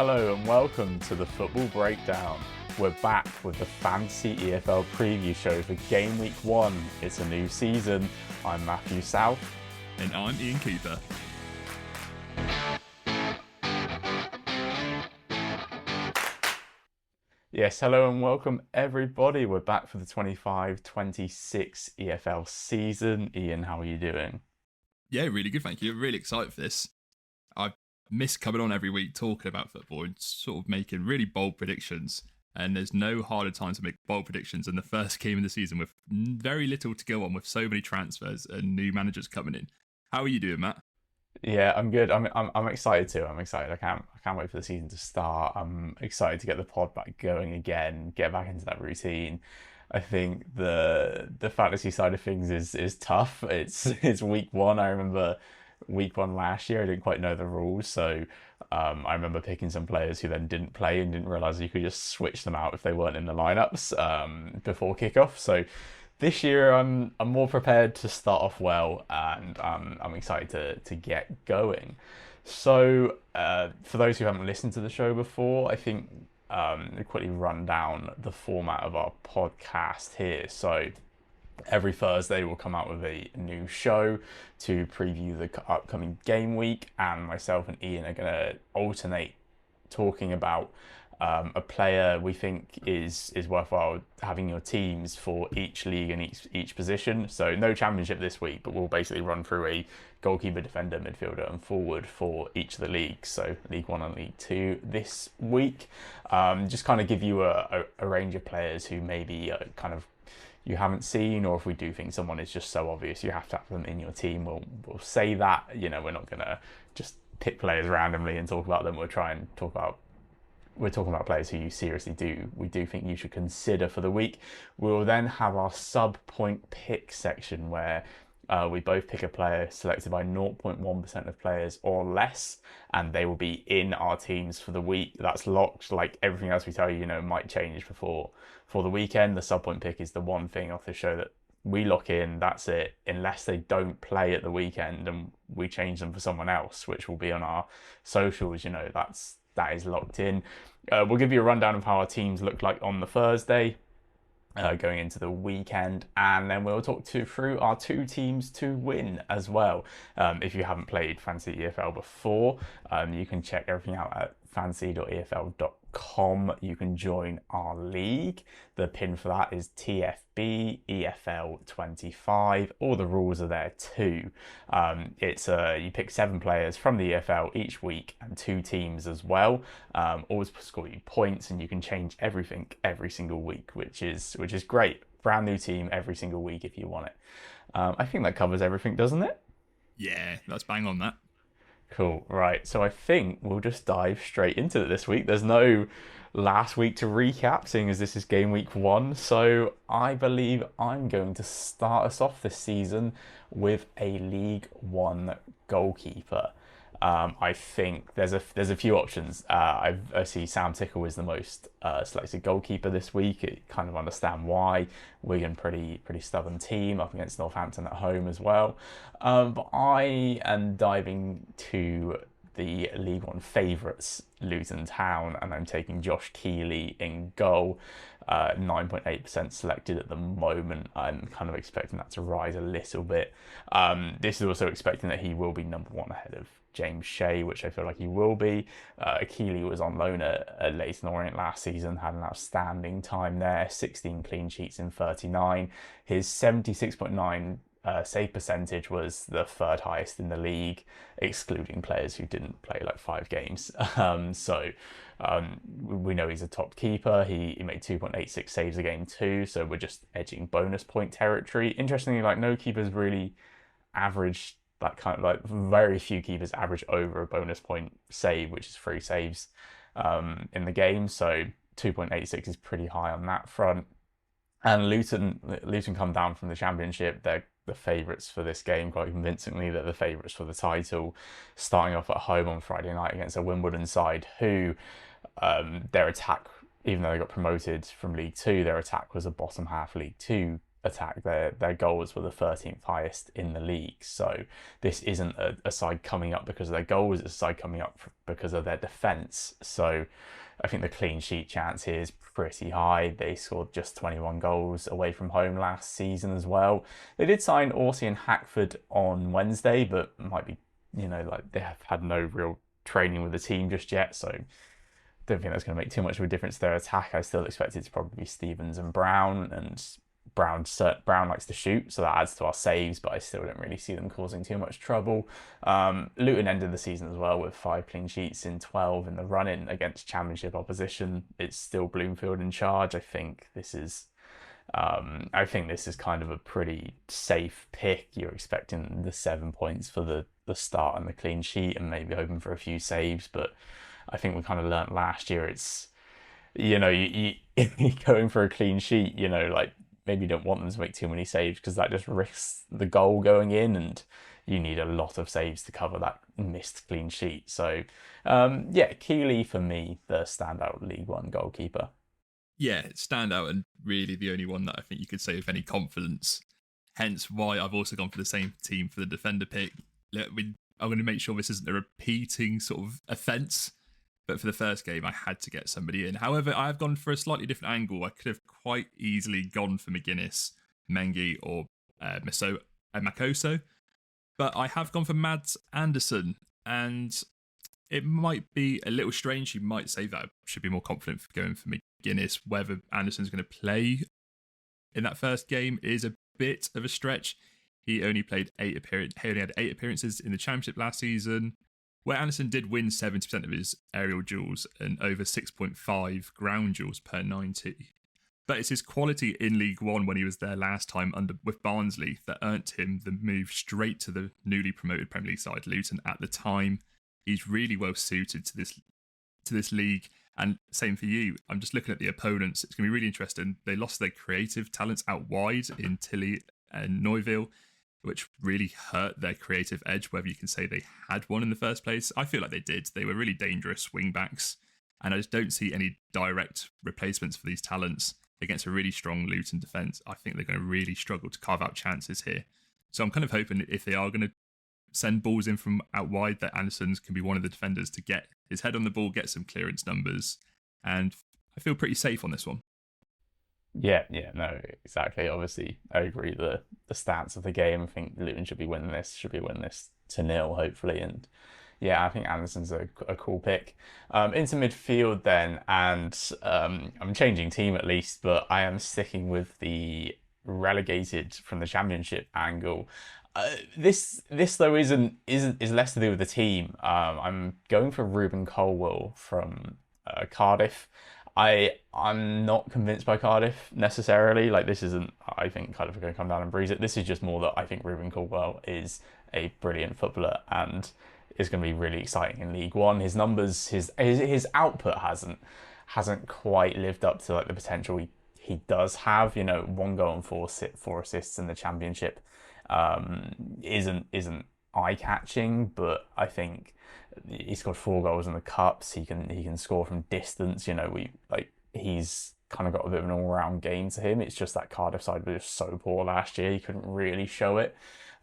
Hello and welcome to the Football Breakdown. We're back with the Fantasy EFL preview show for Game Week 1. It's a new season. I'm Matthew South. And I'm Ian Cooper. Yes, hello and welcome everybody. We're back for the 25-26 EFL season. Ian, how are you doing? Yeah, really good, thank you. Really excited for this. I've missed coming on every week talking about football and sort of making really bold predictions. And there's no harder time to make bold predictions than the first game of the season with very little to go on, with so many transfers and new managers coming in. How are you doing, Matt? Yeah, I'm good. I'm excited too. I'm excited. I can't wait for the season to start. I'm excited to get the pod back going again, get back into that routine. I think the fantasy side of things is tough. It's week one. I remember week one last year. I didn't quite know the rules, so I remember picking some players who then didn't play and didn't realize you could just switch them out if they weren't in the lineups before kickoff. So this year I'm more prepared to start off well, and I'm excited to get going. So for those who haven't listened to the show before, I think quickly run down the format of our podcast here. So every Thursday we'll come out with a new show to preview the upcoming game week, and myself and Ian are going to alternate talking about a player we think is worthwhile having your teams for each league and each position. So no championship this week, but we'll basically run through a goalkeeper, defender, midfielder and forward for each of the leagues. So League 1 and League 2 this week. Just kind of give you a range of players who maybe kind of you haven't seen, or if we do think someone is just so obvious you have to have them in your team, we'll say that. You know, we're not going to just pick players randomly and talk about them. We're talking about players who you seriously we do think you should consider for the week. We'll then have our sub-point pick section where we both pick a player selected by 0.1% of players or less, and they will be in our teams for the week. That's locked. Like everything else we tell you, might change for the weekend. The sub-point pick is the one thing off the show that we lock in. That's it, unless they don't play at the weekend and we change them for someone else, which will be on our socials. That is locked in. We'll give you a rundown of how our teams look like on the Thursday, going into the weekend, and then we'll talk through our two teams to win as well. If you haven't played Fantasy EFL before, you can check everything out at fantasy.efl.com. You can join our league. The pin for that is TFB EFL 25. All the rules are there too. It's you pick 7 players from the EFL each week and 2 teams as well. Always score you points, and you can change everything every single week, which is great. Brand new team every single week if you want it. I think that covers everything, doesn't it? Yeah, let's bang on that. Cool. Right. So I think we'll just dive straight into it this week. There's no last week to recap, seeing as this is game week 1. So I believe I'm going to start us off this season with a League 1 goalkeeper. I think there's a few options. I see Sam Tickle is the most selected goalkeeper this week. I kind of understand why. Wigan pretty stubborn team up against Northampton at home as well. But I am diving to the League 1 favourites, Luton Town, and I'm taking Josh Keeley in goal. 9.8% selected at the moment. I'm kind of expecting that to rise a little bit. This is also expecting that he will be number 1 ahead of James Shea, which I feel like he will be. Keeley was on loan at Leyton Orient last season, had an outstanding time there, 16 clean sheets in 39. His 76.9 save percentage was the 3rd highest in the league, excluding players who didn't play like 5 games. We know he's a top keeper. He made 2.86 saves a game too, so we're just edging bonus point territory. Interestingly, like no keepers really averaged that kind of, like very few keepers average over a bonus point save, which is 3 saves in the game. So 2.86 is pretty high on that front. And Luton come down from the Championship. They're the favourites for this game quite convincingly. They're the favourites for the title, starting off at home on Friday night against a Wimbledon side who their attack, even though they got promoted from League 2, their attack was a bottom half League 2 attack. Their goals were the 13th highest in the league. So this isn't a side coming up because of their goals, it's a side coming up because of their defence. So I think the clean sheet chance here is pretty high. They scored just 21 goals away from home last season as well. They did sign Orsi and Hackford on Wednesday, but might be, like they have had no real training with the team just yet. So don't think that's going to make too much of a difference to their attack. I still expect it to probably be Stevens and Brown, and Brown likes to shoot, so that adds to our saves, but I still don't really see them causing too much trouble. Luton ended the season as well with 5 clean sheets in 12 in the run-in against Championship opposition. It's still Bloomfield in charge. I think this is kind of a pretty safe pick. You're expecting the 7 points for the start and the clean sheet, and maybe hoping for a few saves, but I think we kind of learnt last year it's, you going for a clean sheet, like maybe you don't want them to make too many saves because that just risks the goal going in, and you need a lot of saves to cover that missed clean sheet. So, Keeley for me, the standout League One goalkeeper. Yeah, standout, and really the only one that I think you could say with any confidence. Hence why I've also gone for the same team for the defender pick. I'm going to make sure this isn't a repeating sort of offence. But for the first game, I had to get somebody in. However, I have gone for a slightly different angle. I could have quite easily gone for McGuinness, Mengi, or Makoso. But I have gone for Mads Andersen. And it might be a little strange. You might say that I should be more confident for going for McGuinness. Whether Andersen's going to play in that first game is a bit of a stretch. He only had 8 appearances in the Championship last season, where Andersen did win 70% of his aerial duels and over 6.5 ground duels per 90. But it's his quality in League One when he was there last time with Barnsley that earned him the move straight to the newly promoted Premier League side, Luton, at the time. He's really well suited to this league. And same for you. I'm just looking at the opponents. It's going to be really interesting. They lost their creative talents out wide in Tilly and Neuville, which really hurt their creative edge, whether you can say they had one in the first place. I feel like they did. They were really dangerous wing-backs, and I just don't see any direct replacements for these talents against a really strong Luton defence. I think they're going to really struggle to carve out chances here. So I'm kind of hoping if they are going to send balls in from out wide, that Anderson's can be one of the defenders to get his head on the ball, get some clearance numbers, and I feel pretty safe on this one. Yeah, no, exactly. Obviously, I agree. The stats of the game, I think Luton should be winning this 2-0, hopefully. And yeah, I think Anderson's a cool pick. Into midfield then, and I'm changing team at least, but I am sticking with the relegated from the Championship angle. This though is less to do with the team. I'm going for Ruben Colwill from Cardiff. I'm not convinced by Cardiff necessarily. Like, this isn't, I think Cardiff are going to come down and breeze it. This is just more that I think Ruben Caldwell is a brilliant footballer and is going to be really exciting in League One. His numbers, his output hasn't quite lived up to like the potential he does have. 1 goal and 4 assists in the Championship isn't eye catching, but I think he scored 4 goals in the cups. He can score from distance. He's kind of got a bit of an all-round game to him. It's just that Cardiff side was just so poor last year. He couldn't really show it.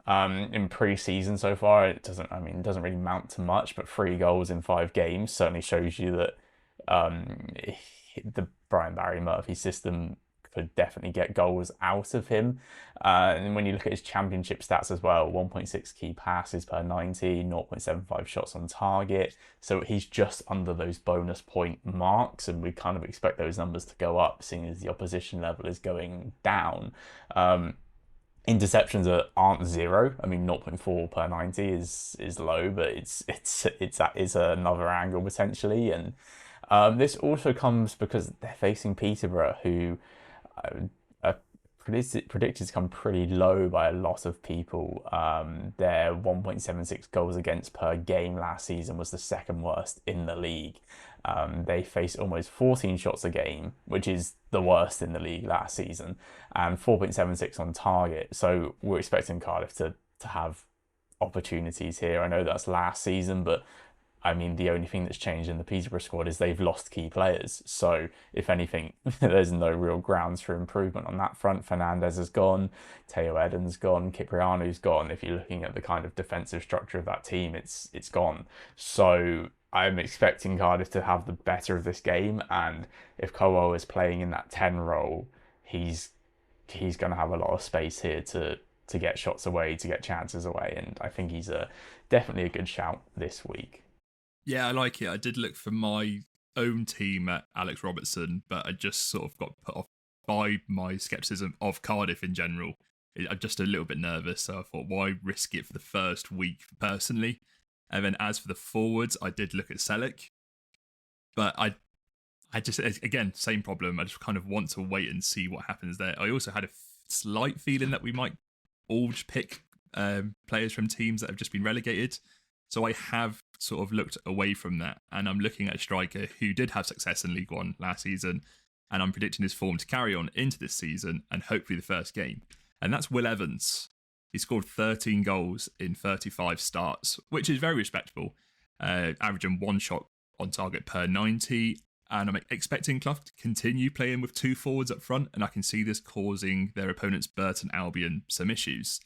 In pre-season so far, it doesn't really mount to much, but 3 goals in 5 games certainly shows you that the Brian Barry Murphy system could definitely get goals out of him. And when you look at his Championship stats as well, 1.6 key passes per 90, 0.75 shots on target. So he's just under those bonus point marks, and we kind of expect those numbers to go up, seeing as the opposition level is going down. Interceptions aren't 0. I mean, 0.4 per 90 is low, but that is another angle potentially. And this also comes because they're facing Peterborough, who predicted to come pretty low by a lot of people. Their 1.76 goals against per game last season was the second worst in the league. They faced almost 14 shots a game, which is the worst in the league last season, and 4.76 on target. So we're expecting Cardiff to have opportunities here. I know that's last season, but I mean, the only thing that's changed in the Peterborough squad is they've lost key players. So, if anything, there's no real grounds for improvement on that front. Fernandez has gone, Teo Eden's gone, Kiprianu's gone. If you're looking at the kind of defensive structure of that team, it's gone. So, I'm expecting Cardiff to have the better of this game. And if Colwell is playing in that 10 role, he's going to have a lot of space here to get shots away, to get chances away. And I think he's definitely a good shout this week. Yeah, I like it. I did look for my own team at Alex Robertson, but I just sort of got put off by my scepticism of Cardiff in general. I'm just a little bit nervous, so I thought, why risk it for the first week personally? And then as for the forwards, I did look at Selleck, but I just, again, same problem. I just kind of want to wait and see what happens there. I also had a slight feeling that we might all just pick players from teams that have just been relegated. So I have sort of looked away from that, and I'm looking at a striker who did have success in League One last season, and I'm predicting his form to carry on into this season and hopefully the first game. And that's Will Evans. He scored 13 goals in 35 starts, which is very respectable, averaging one shot on target per 90. And I'm expecting Clough to continue playing with two forwards up front, and I can see this causing their opponents Burton Albion some issues.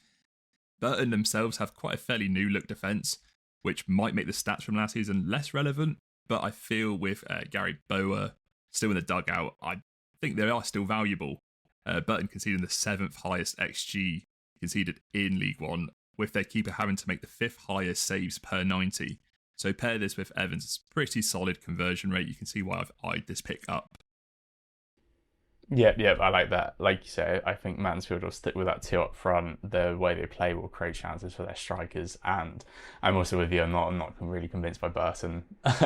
Burton themselves have quite a fairly new look defence, which might make the stats from last season less relevant, but I feel with Gary Bower still in the dugout, I think they are still valuable. Burton conceding the 7th highest XG conceded in League One, with their keeper having to make the 5th highest saves per 90. So pair this with Evans' pretty solid conversion rate. You can see why I've eyed this pick up. Yeah, I like that. Like you say, I think Mansfield will stick with that two up front. The way they play will create chances for their strikers. And I'm also with you. I'm not really convinced by Burton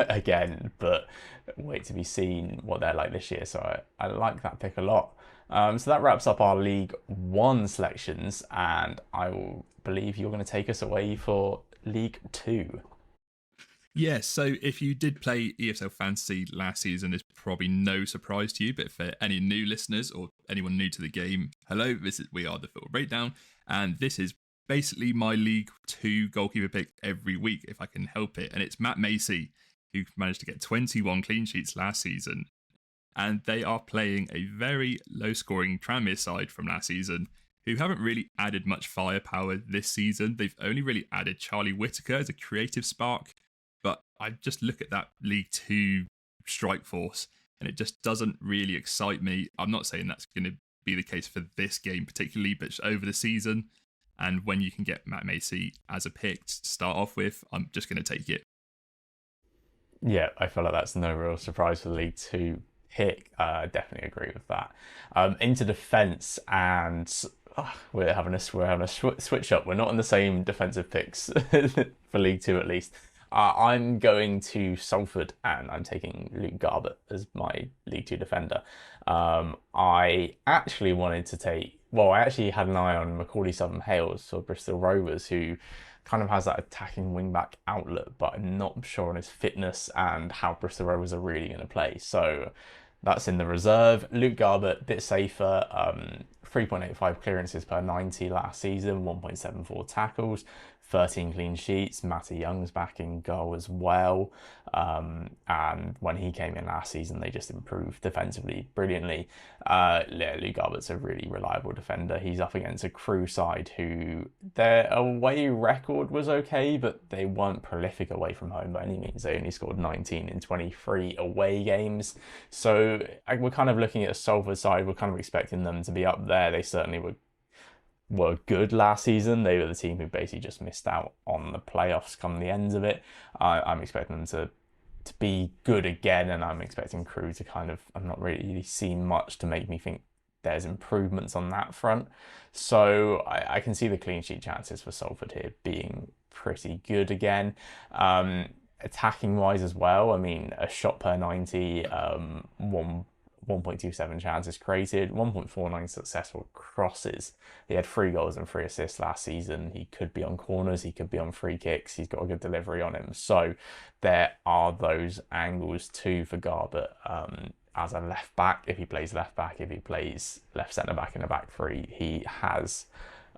again, but wait to be seen what they're like this year. So I like that pick a lot. So that wraps up our League One selections, and I will believe you're going to take us away for League Two. Yes, so if you did play EFL Fantasy last season, it's probably no surprise to you, but for any new listeners or anyone new to the game, hello, we are the Football Breakdown, and this is basically my League 2 goalkeeper pick every week, if I can help it, and it's Matt Macy, who managed to get 21 clean sheets last season, and they are playing a very low-scoring Tranmere side from last season, who haven't really added much firepower this season. They've only really added Charlie Whittaker as a creative spark, but I just look at that League 2 strike force and it just doesn't really excite me. I'm not saying that's going to be the case for this game particularly, but over the season. And when you can get Matt Macy as a pick to start off with, I'm just going to take it. Yeah, I feel like that's no real surprise for the League 2 pick. I definitely agree with that. Into defence, and we're having a switch up. We're not on the same defensive picks for League 2 at least. I'm going to Salford and I'm taking Luke Garbutt as my League 2 defender. I actually wanted to I actually had an eye on Macaulay Southern-Hales for Bristol Rovers, who kind of has that attacking wing-back outlet, but I'm not sure on his fitness and how Bristol Rovers are really going to play. So that's in the reserve. Luke Garbutt, bit safer. 3.85 clearances per 90 last season, 1.74 tackles, 13 clean sheets. Matty Young's back in goal as well. And when he came in last season, they just improved defensively brilliantly. Luke Garbutt's a really reliable defender. He's up against a Crew side who their away record was okay, but they weren't prolific away from home by any means. They only scored 19 in 23 away games. So we're kind of looking at a Salford side. We're kind of expecting them to be up there. They certainly were good last season. They were the team who basically just missed out on the playoffs come the ends of it. I'm expecting them to be good again, and I'm expecting Crew to I'm not really seeing much to make me think there's improvements on that front. So I can see the clean sheet chances for Salford here being pretty good again. Attacking wise as well, I mean, a shot per 90, 1.27 chances created, 1.49 successful crosses. He had 3 goals and 3 assists last season. He could be on corners, he could be on free kicks. He's got a good delivery on him. So there are those angles too for Garbutt as a left back. If he plays left back, if he plays left centre back in a back three, he has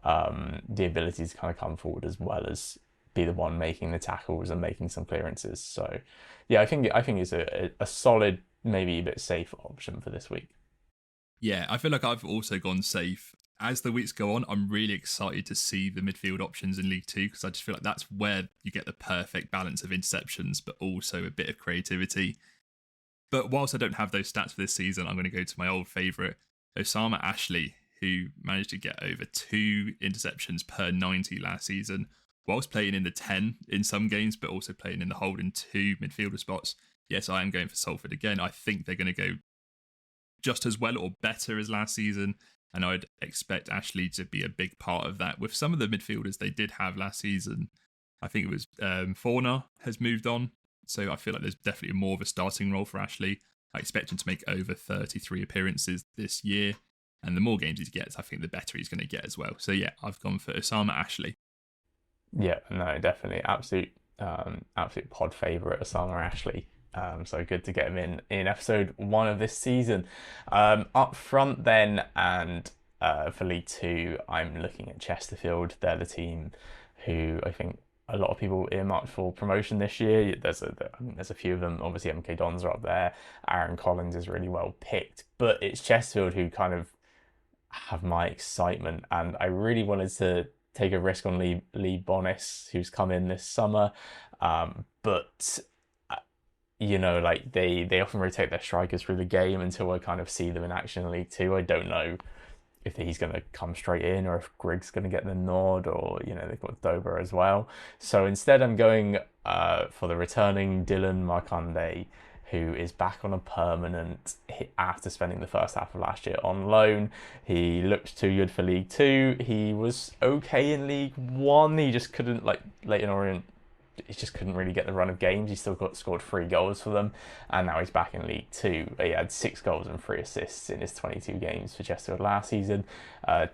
the ability to kind of come forward as well as be the one making the tackles and making some clearances. So, yeah, I think it's a solid, maybe a bit safer option for this week. Yeah, I feel like I've also gone safe. As the weeks go on, I'm really excited to see the midfield options in League Two because I just feel like that's where you get the perfect balance of interceptions, but also a bit of creativity. But whilst I don't have those stats for this season, I'm going to go to my old favourite, Osama Ashley, who managed to get over 2 interceptions per 90 last season, whilst playing in the 10 in some games, but also playing in the holding 2 midfielder spots. Yes, I am going for Salford again. I think they're going to go just as well or better as last season. And I'd expect Ashley to be a big part of that. With some of the midfielders they did have last season, I think it was Forner has moved on. So I feel like there's definitely more of a starting role for Ashley. I expect him to make over 33 appearances this year. And the more games he gets, I think the better he's going to get as well. So yeah, I've gone for Osama Ashley. Yeah, no, definitely. Absolute pod favourite, Osama Ashley. So good to get him in episode 1 of this season. Up front then, and for League Two, I'm looking at Chesterfield. They're the team who I think a lot of people earmarked for promotion this year. There's a few of them. Obviously, MK Dons are up there. Aaron Collins is really well picked, but it's Chesterfield who kind of have my excitement, and I really wanted to take a risk on Lee Bonis, who's come in this summer. But like they often rotate their strikers through the game until I kind of see them in action in League Two. I don't know if he's going to come straight in or if Grig's going to get the nod, or they've got Dober as well. So instead, I'm going for the returning Dylan Marconde, who is back on a permanent after spending the first half of last year on loan. He looked too good for League Two. He was okay in League One. He just couldn't, like Leyton Orient, he just couldn't really get the run of games. He still scored 3 goals for them, and now he's back in League Two. He had 6 goals and 3 assists in his 22 games for Chesterfield last season.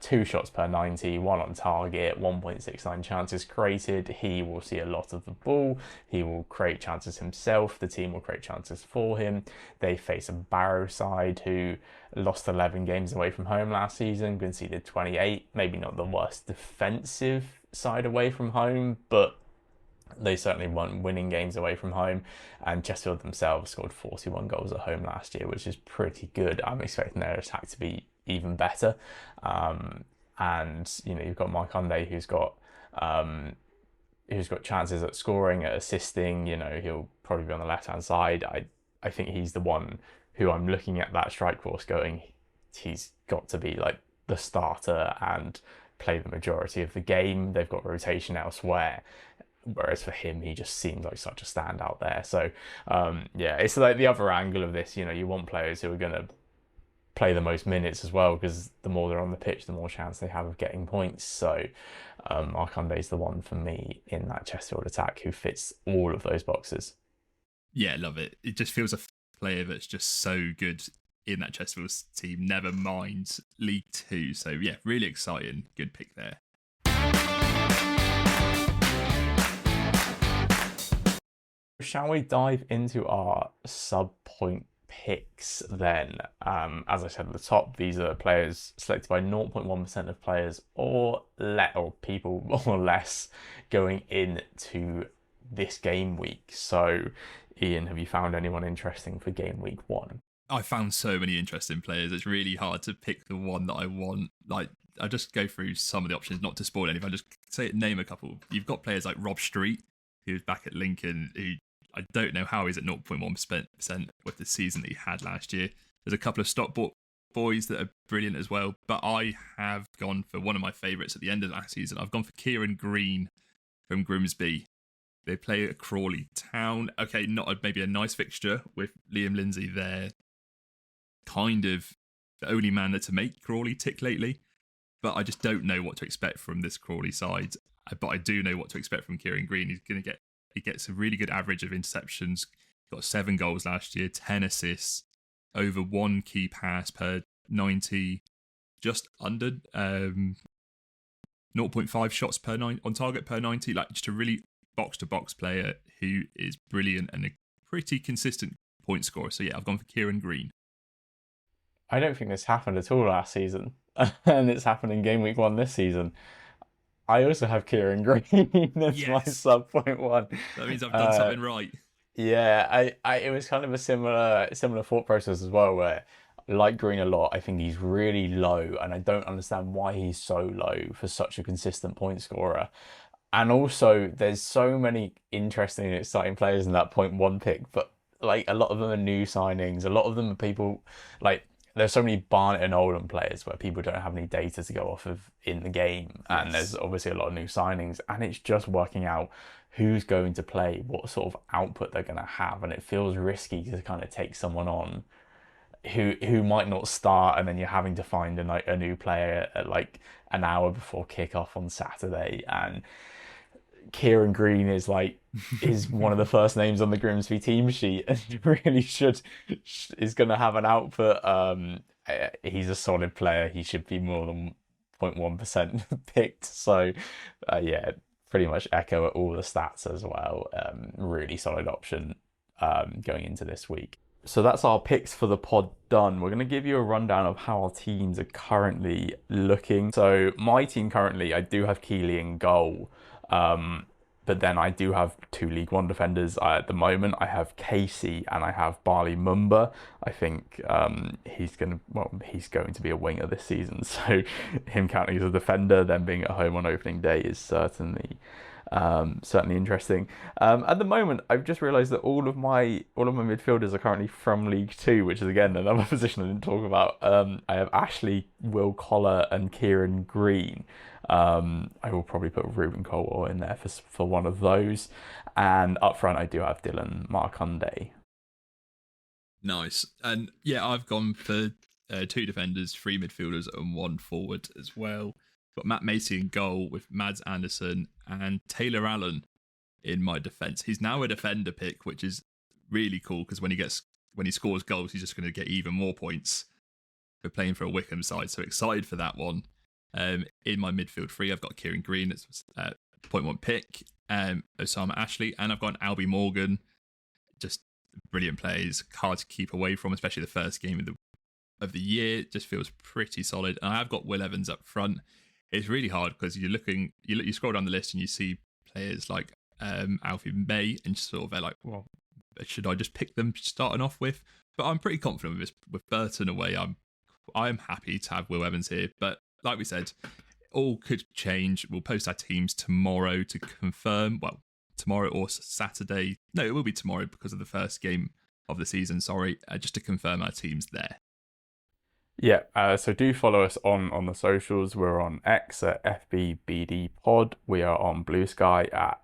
2 shots per 90, 1 on target, 1.69 chances created. He will see a lot of the ball. He will create chances himself. The team will create chances for him. They face a Barrow side who lost 11 games away from home last season, conceded 28. Maybe not the worst defensive side away from home, but they certainly weren't winning games away from home, and Chesterfield themselves scored 41 goals at home last year, which is pretty good. I'm expecting their attack to be even better. And you've got Marconde, who's got chances at scoring, at assisting. He'll probably be on the left hand side. I think he's the one who I'm looking at that strike force going, he's got to be like the starter and play the majority of the game. They've got rotation elsewhere. Whereas for him, he just seems like such a standout there. So, it's like the other angle of this. You want players who are going to play the most minutes as well, because the more they're on the pitch, the more chance they have of getting points. So, Marconde is the one for me in that Chesterfield attack who fits all of those boxes. Yeah, love it. It just feels a player that's just so good in that Chesterfield team, never mind League Two. So, yeah, really exciting. Good pick there. Shall we dive into our sub-point picks then? As I said at the top, these are players selected by 0.1% of players or people or less going into this game week. So, Ian, have you found anyone interesting for game week 1? I found so many interesting players. It's really hard to pick the one that I want. Like, I just go through some of the options, not to spoil anything. I just name a couple. You've got players like Rob Street, who's back at Lincoln, who I don't know how he's at 0.1% with the season that he had last year. There's a couple of Stockport boys that are brilliant as well, but I have gone for one of my favourites at the end of last season. I've gone for Kieran Green from Grimsby. They play at Crawley Town. Okay, maybe a nice fixture with Liam Lindsay there. Kind of the only man there to make Crawley tick lately, but I just don't know what to expect from this Crawley side. But I do know what to expect from Kieran Green. He gets a really good average of interceptions. Got 7 goals last year, 10 assists, over 1 key pass per 90, just under 0.5 shots per on target per 90. Like, just a really box to box player who is brilliant and a pretty consistent point scorer. So yeah, I've gone for Kieran Green. I don't think this happened at all last season, and it's happened in game week 1 this season. I also have Kieran Green as my Yes, sub point one. that means I've done Uh, something right. yeah, it was kind of a similar thought process as well, where I like Green a lot. I think he's really low, and I don't understand why he's so low for such a consistent point scorer. And also, there's so many interesting and exciting players in that point one pick, but like a lot of them are new signings. A lot of them are people like there's so many Barnett and Oldham players where people don't have any data to go off of in the game, and there's Yes. obviously a lot of new signings, and it's just working out who's going to play, what sort of output they're going to have, and it feels risky to kind of take someone on who might not start, and then you're having to find a new player at like an hour before kickoff on Saturday, and Kieran Green is one of the first names on the Grimsby team sheet, and really is going to have an output. He's a solid player. He should be more than 0.1% picked. So, yeah, pretty much echo all the stats as well. Really solid option going into this week. So that's our picks for the pod done. We're going to give you a rundown of how our teams are currently looking. So my team currently, I do have Keeley in goal. But then I do have two League One defenders at the moment. I have Casey and I have Barley Mumba. I think he's going to be a winger this season. So him counting as a defender, then being at home on opening day is certainly interesting. At the moment, I've just realised that all of my midfielders are currently from League Two, which is again another position I didn't talk about. I have Ashley, Will Collar, and Kieran Green. I will probably put Ruben Colwell in there for one of those. And up front, I do have Dylan Marconde. Nice. And yeah, I've gone for two defenders, three midfielders, and one forward as well. Got Matt Macy in goal with Mads Anderson and Taylor Allen in my defence. He's now a defender pick, which is really cool because when he scores goals, he's just going to get even more points for playing for a Wickham side. So excited for that one. In my midfield three, I've got Kieran Green, that's point one pick, Osama Ashley, and I've got Albie Morgan. Just brilliant plays, hard to keep away from, especially the first game of the year. It just feels pretty solid. And I have got Will Evans up front. It's really hard because you scroll down the list and you see players like Alfie May, and sort of they're like, well, should I just pick them starting off with? But I'm pretty confident with this. With Burton away, I'm happy to have Will Evans here. But like we said, all could change. We'll post our teams tomorrow to confirm. Well, tomorrow or Saturday. No, it will be tomorrow because of the first game of the season. Sorry, just to confirm our teams there. Yeah, so do follow us on the socials. We're on X at FBBD Pod. We are on Bluesky at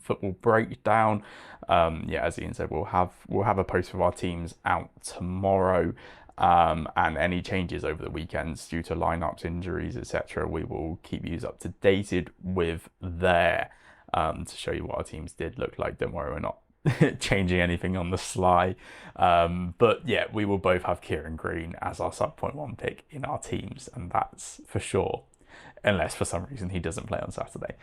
Football Breakdown. Yeah, as Ian said, we'll have a post of our teams out tomorrow. And any changes over the weekends due to lineups, injuries, etc., we will keep you up to dated with there to show you what our teams did look like. Don't worry, we're not changing anything on the sly. But yeah, we will both have Kieran Green as our sub point one pick in our teams, and that's for sure. Unless for some reason he doesn't play on Saturday.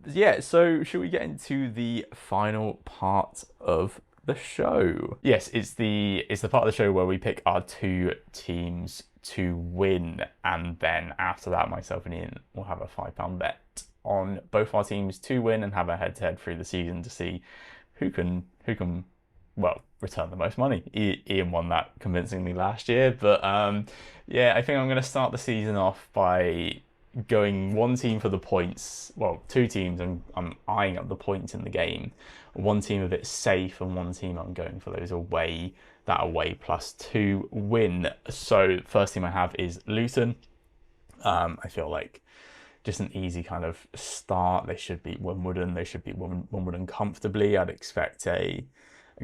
Yeah, so should we get into the final part of the show? Yes, it's the part of the show where we pick our two teams to win, and then after that, myself and Ian will have a £5 bet on both our teams to win and have a head-to-head through the season to see who can return the most money. Ian won that convincingly last year, but yeah, I think I'm going to start the season off by going one team for the points. Well, two teams, and I'm eyeing up the points in the game. One team a bit safe, and one team I'm going for those away +2 win. So first team I have is Luton. I feel like just an easy kind of start. They should beat Wimbledon. They should beat Wimbledon comfortably. I'd expect a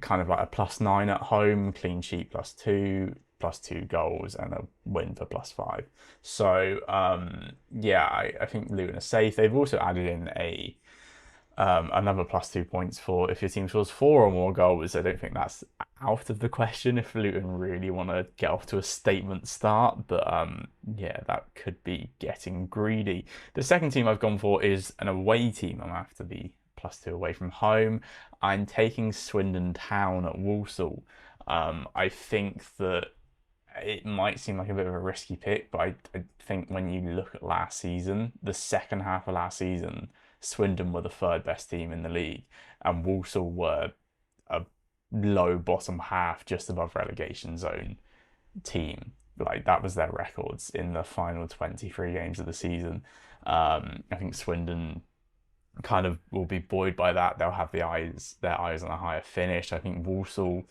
kind of like a +9 at home, clean sheet +2, +2 goals, and a win for +5. So yeah, I think Luton are safe. They've also added in another +2 points for if your team scores 4 or more goals. I don't think that's out of the question if Luton really want to get off to a statement start, but yeah, that could be getting greedy. The second team I've gone for is an away team. I'm after the +2 away from home. I'm taking Swindon Town at Walsall. I think that it might seem like a bit of a risky pick, but I think when you look at last season, the second half of last season, Swindon were the third best team in the league, and Walsall were a low bottom half, just above relegation zone team. Like that was their records in the final 23 games of the season. I think Swindon kind of will be buoyed by that. They'll have their eyes on a higher finish. I think Walsall,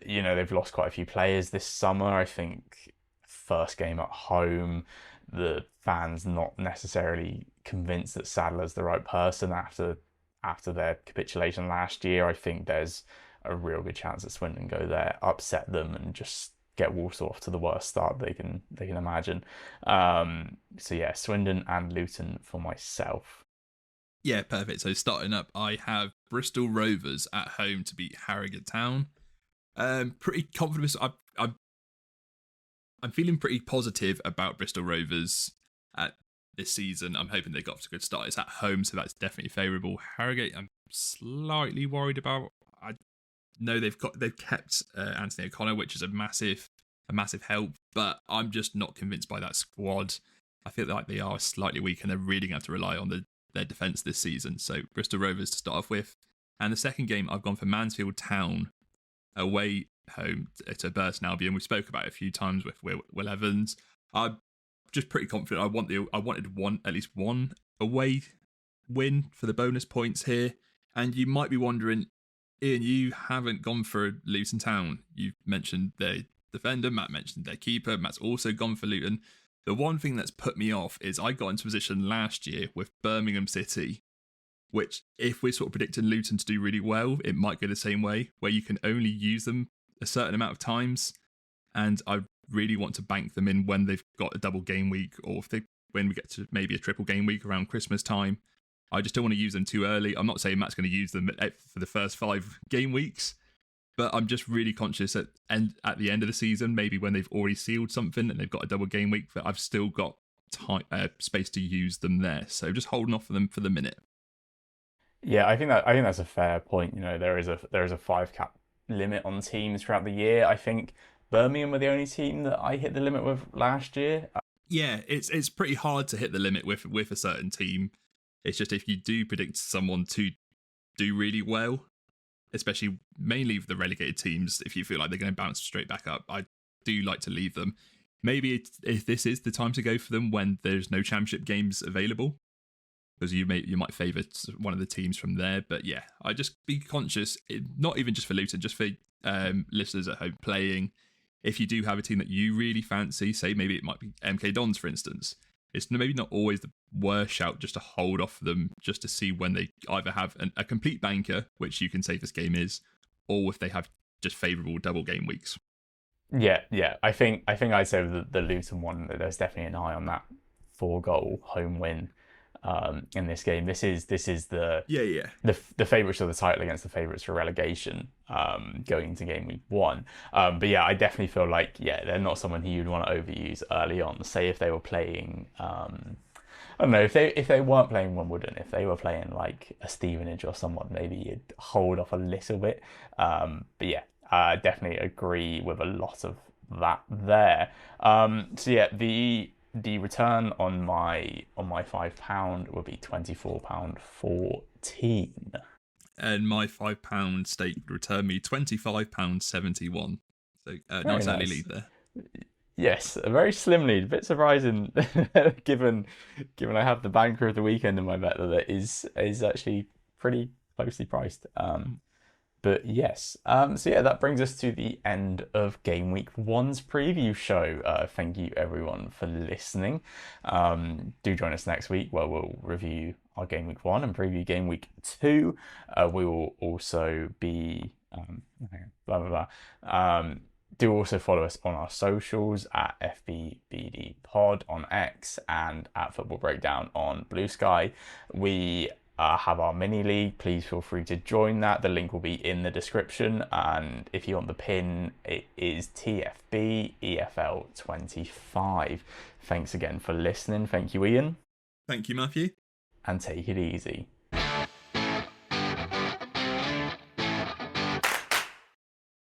they've lost quite a few players this summer. I think first game at home, the fans not necessarily convinced that Sadler's the right person after their capitulation last year. I think there's a real good chance that Swindon go there, upset them, and just get Walsall off to the worst start they can imagine. So yeah, Swindon and Luton for myself. Yeah, perfect. So starting up, I have Bristol Rovers at home to beat Harrogate Town. Pretty confident. I'm feeling pretty positive about Bristol Rovers at this season. I'm hoping they got off to a good start. It's at home, so that's definitely favourable. Harrogate, I'm slightly worried about. I know they've kept Anthony O'Connor, which is a massive help, but I'm just not convinced by that squad. I feel like they are slightly weak, and they're really going to have to rely on their defence this season. So Bristol Rovers to start off with. And the second game, I've gone for Mansfield Town away home to Burton Albion. We spoke about it a few times with Will Evans. I'm just pretty confident. I wanted at least one away win for the bonus points here. And you might be wondering, Ian, you haven't gone for Luton Town. You've mentioned their defender. Matt mentioned their keeper. Matt's also gone for Luton. The one thing that's put me off is I got into position last year with Birmingham City, which if we're sort of predicting Luton to do really well, it might go the same way, where you can only use them a certain amount of times. And I really want to bank them in when they've got a double game week, or when we get to maybe a triple game week around Christmas time. I just don't want to use them too early. I'm not saying Matt's going to use them for the first 5 game weeks, but I'm just really conscious that at the end of the season, maybe when they've already sealed something and they've got a double game week, that I've still got space to use them there. So just holding off for them for the minute. Yeah, I think that's a fair point. There is a 5 cap limit on teams throughout the year. I think Birmingham were the only team that I hit the limit with last year. Yeah, it's pretty hard to hit the limit with a certain team. It's just if you do predict someone to do really well, especially mainly the relegated teams, if you feel like they're going to bounce straight back up, I do like to leave them. Maybe if this is the time to go for them when there's no championship games available, because you might favour one of the teams from there. But yeah, I just be conscious, not even just for Luton, just for listeners at home playing. If you do have a team that you really fancy, say maybe it might be MK Dons, for instance, it's maybe not always the worst shout just to hold off them, just to see when they either have a complete banker, which you can say this game is, or if they have just favourable double game weeks. Yeah. I think I'd say the Luton one, there's definitely an eye on that 4-goal home win in this game. This is the favourites of the title against the favourites for relegation going into game week 1. But yeah, I definitely feel like they're not someone who you'd want to overuse early on. Say if they were playing, I don't know, if they weren't playing Wimbledon, if they were playing like a Stevenage or someone, maybe you'd hold off a little bit. But yeah, I definitely agree with a lot of that there. So yeah, the return on my £5 would be £24.14. And my £5 stake would return me £25.71. So nice early lead there. Yes, a very slim lead. A bit surprising, given I have the banker of the weekend in my bet that is actually pretty closely priced. But yes, so yeah, that brings us to the end of Game Week 1's preview show. Thank you everyone for listening. Do join us next week where we'll review our Game Week 1 and preview Game Week 2. We will also be do also follow us on our socials at FBBD Pod on X and at Football Breakdown on Bluesky. We have our mini league. Please feel free to join that. The link will be in the description, and if you want the pin, it is TFB EFL 25. Thanks again for listening. Thank you, Ian. Thank you, Matthew. And take it easy.